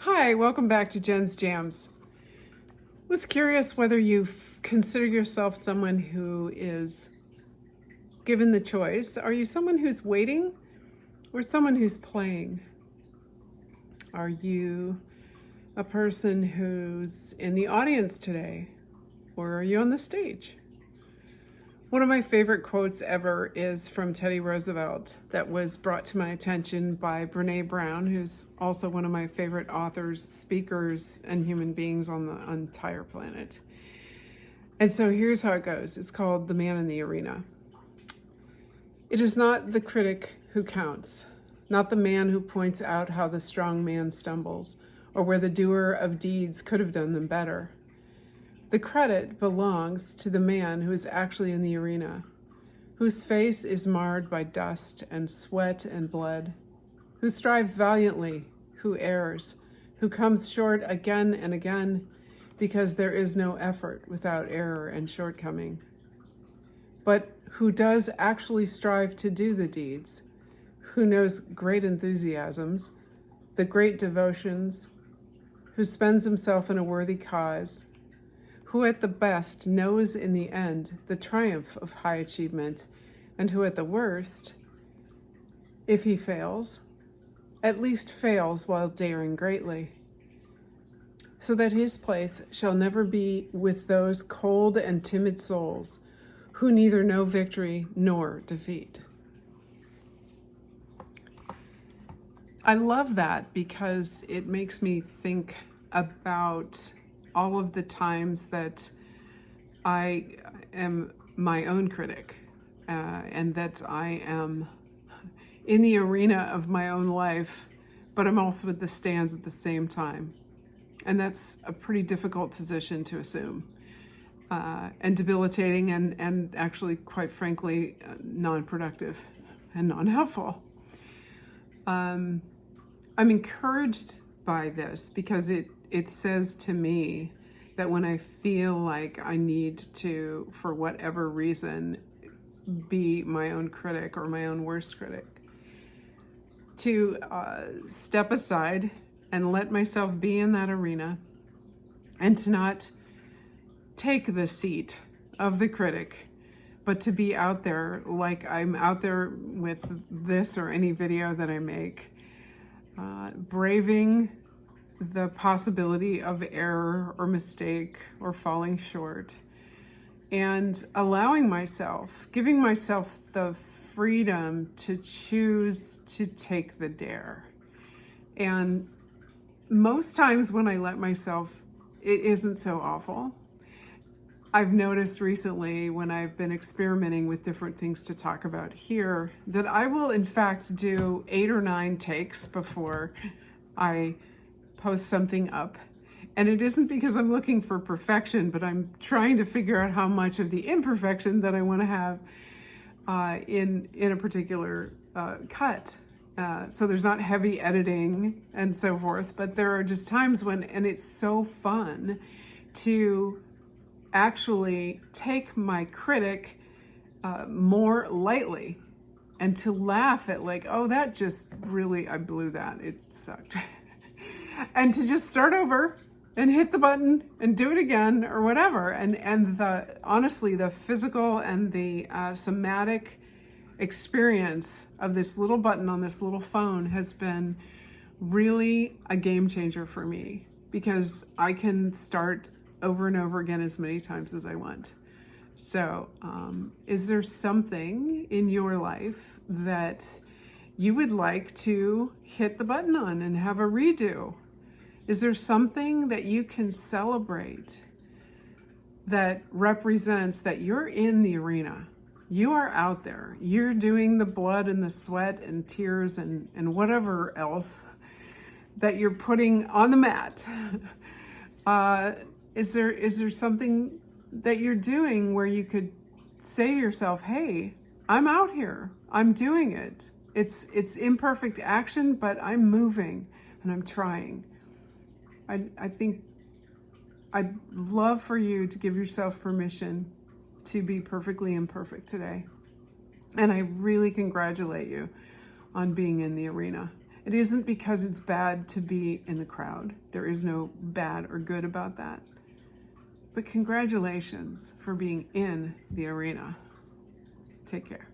Hi, welcome back to Jen's Jams. Was curious whether you consider yourself someone who is given the choice. Are you someone who's waiting or someone who's playing? Are you a person who's in the audience today or are you on the stage? One of my favorite quotes ever is from Teddy Roosevelt that was brought to my attention by Brene Brown, who's also one of my favorite authors, speakers, and human beings on the entire planet. And so here's how it goes. It's called The Man in the Arena. It is not the critic who counts, not the man who points out how the strong man stumbles, or where the doer of deeds could have done them better. The credit belongs to the man who is actually in the arena, whose face is marred by dust and sweat and blood, who strives valiantly, who errs, who comes short again and again, because there is no effort without error and shortcoming, but who does actually strive to do the deeds, who knows great enthusiasms, the great devotions, who spends himself in a worthy cause, who at the best knows in the end the triumph of high achievement, and who at the worst, if he fails, at least fails while daring greatly, so that his place shall never be with those cold and timid souls who neither know victory nor defeat. I love that because it makes me think about all of the times that I am my own critic and that I am in the arena of my own life, but I'm also at the stands at the same time. And that's a pretty difficult position to assume and debilitating and actually, quite frankly, non-productive and non-helpful. I'm encouraged by this because it says to me that when I feel like I need to, for whatever reason, be my own critic or my own worst critic, to step aside and let myself be in that arena and to not take the seat of the critic, but to be out there like I'm out there with this or any video that I make, braving the possibility of error or mistake or falling short, and allowing myself, giving myself the freedom to choose to take the dare. And most times when I let myself, it isn't so awful. I've noticed recently when I've been experimenting with different things to talk about here that I will in fact do 8 or 9 takes before I post something up. And it isn't because I'm looking for perfection, but I'm trying to figure out how much of the imperfection that I want to have in a particular cut. So there's not heavy editing and so forth, but there are just times when, and it's so fun to actually take my critic more lightly and to laugh at like, oh, that just really, I blew that, it sucked. And to just start over and hit the button and do it again or whatever. And honestly, the physical and the somatic experience of this little button on this little phone has been really a game changer for me because I can start over and over again as many times as I want. So is there something in your life that you would like to hit the button on and have a redo? Is there something that you can celebrate that represents that you're in the arena? You are out there. You're doing the blood and the sweat and tears and whatever else that you're putting on the mat. Is there something that you're doing where you could say to yourself, hey, I'm out here. I'm doing it. It's imperfect action, but I'm moving and I'm trying. I think I'd love for you to give yourself permission to be perfectly imperfect today. And I really congratulate you on being in the arena. It isn't because it's bad to be in the crowd. There is no bad or good about that. But congratulations for being in the arena. Take care.